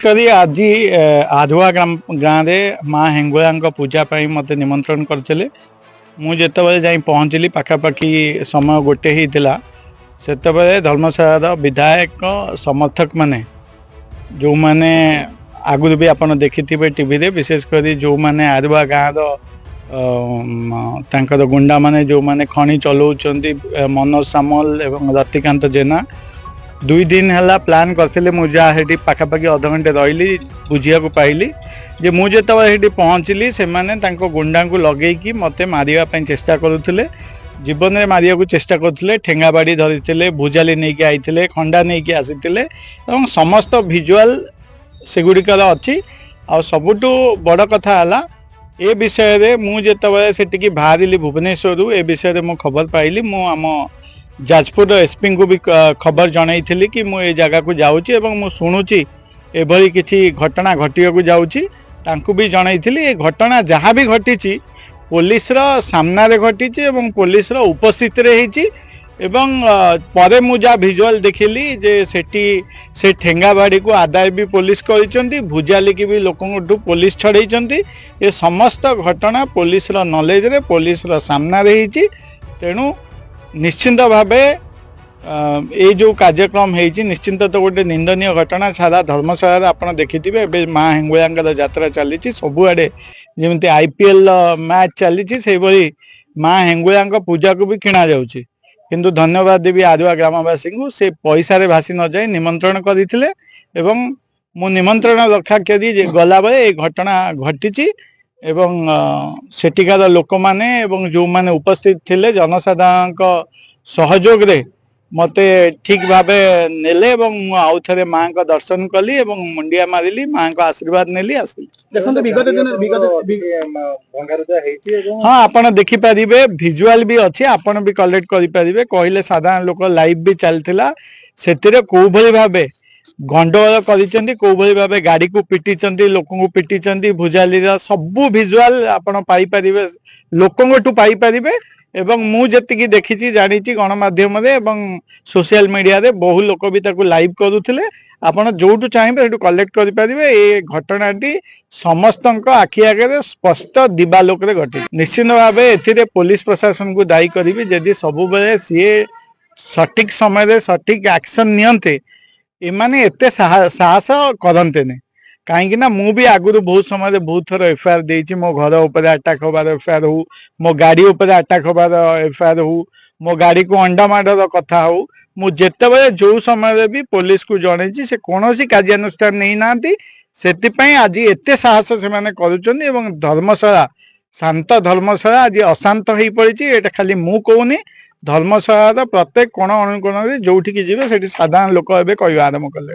करी आज आधुआ गाँव में माँ हेंगुआ पूजा मते निमंत्रण करते मुझे जाई पहुँचली पाखापाखि समय गोटे ही से धर्मशाला विधायक समर्थक माने जो माने आगुरी भी आपन देखि टीवी रे विशेषकर जो माने आधुआ गाँव गुंडा माने जो माने खणी चलाउछंती मनोज सामल एवं रतिकांत जेना 2 दिन है प्लान करते मुझे पाखापाखि अध घंटे रही बुझिया पाइली जे मुझे पहुँचली से गुंडा को लगे मत मारे चेष्टा करुले जीवन में मारिया को चेष्टा करते ठेंगा बाड़ी धरी भुजाली नहीं आईते खंडा नहीं आसी समस्त भिजुआल सेगुड़िकर अच्छी आ सबुठु बड़ कथा है ए विषय रे मुझे से बाहरी भुवनेश्वर ए विषय में खबर पाइली मु आम जाजपुर एसपी को भी खबर जनई कि मु जगह को जाऊँगी मु शुणुची एभली किसी घटना घटिया को जाऊँगी भी जनई घटना जहाँ भी घटी पुलिस सामना रे घटी पुलिस उपस्थित रही परे मु जा भिजुआल देखिली जे सेठी से ठेंगा बाड़ी को आदाय भी पुलिस करिसेंती भुजाली की भी लोकंठू पुलिस छड़ेइचंती ये समस्त घटना पुलिस नॉलेज रे पुलिस सामना रही तेणु निश्चिंत भावे ये जो कार्यक्रम है निश्चिंत तो गोटे निंदनीय घटना सारा धर्मशाला आप देखिथे माँ हेंगुआ यात्रा चली सबुआड़े जमी आईपीएल मैच चली से माँ हेंगुआ पूजा को भी किणा जाऊँगी किंतु धन्यवाद देवी आदिवा ग्रामवासी को से पैसा रे भासी न जाए निमंत्रण करते मु निमंत्रण रक्षा करी गला बेले घटना घटी एवं सेठिकार लोक माने एवं जो माने उपस्थित थिले जनसाधारण सहयोग रे मते ठीक भावे नेले आउ थे माँ का दर्शन कली मुंडिया मारिली माँ का आशीर्वाद नेली आसिली देखो विगत हाँ आपन देखि पारिबे भिजुआल भी अच्छी आपन भी कलेक्ट करि पारिबे कहले साधारण लोक लाइव भी चलथिला सेतिरे को भली भाबे गंडगोल करिसेंती को भली भाबे गाड़ी को पिटिचंती लोक को पिटिचंती भुजाली सबु भिजुआल आपन पाई पारिबे लोकंगठू पाई पारिबे एवं मु जति देखी जानी गणमाध्यम सोशल मीडिया रे बहु लोक भी लाइव करुले आपण जो चाहिए कलेक्ट करेंगे ये घटनाटी समस्त आखि आगे स्पष्ट दिवालोक घटी निश्चित भाव ए पुलिस प्रशासन को दायी करी जदि सब बेले सी सठिक समय सठिक एक्शन नियंते एमाने एते साहस करते कहीं मु भी आगुरी बहुत समय बहुत थर एफआईआर देती मो घर उपर अटाक होबार एफआईआर हो मो गाड़ी उपर अटाक होबार एफआईआर हो मो गाड़ी को अंडा माडर कथा हो मु जेतेबेले जो समय भी पुलिस को जणैछि से कोनोसी कार्यानुष्ठान नहीं नांती सेतिपई आज एते साहस से माने करूछन्ती एवं धर्मशाला शांत धर्मशाला आज अशांत हो पड़ी एटा खाली मु कहूनी धर्मशाला प्रत्येक कोण अनुकोण जोठी की जीवे सेठी साधारण लोक एबे कहवा आरंभ कले।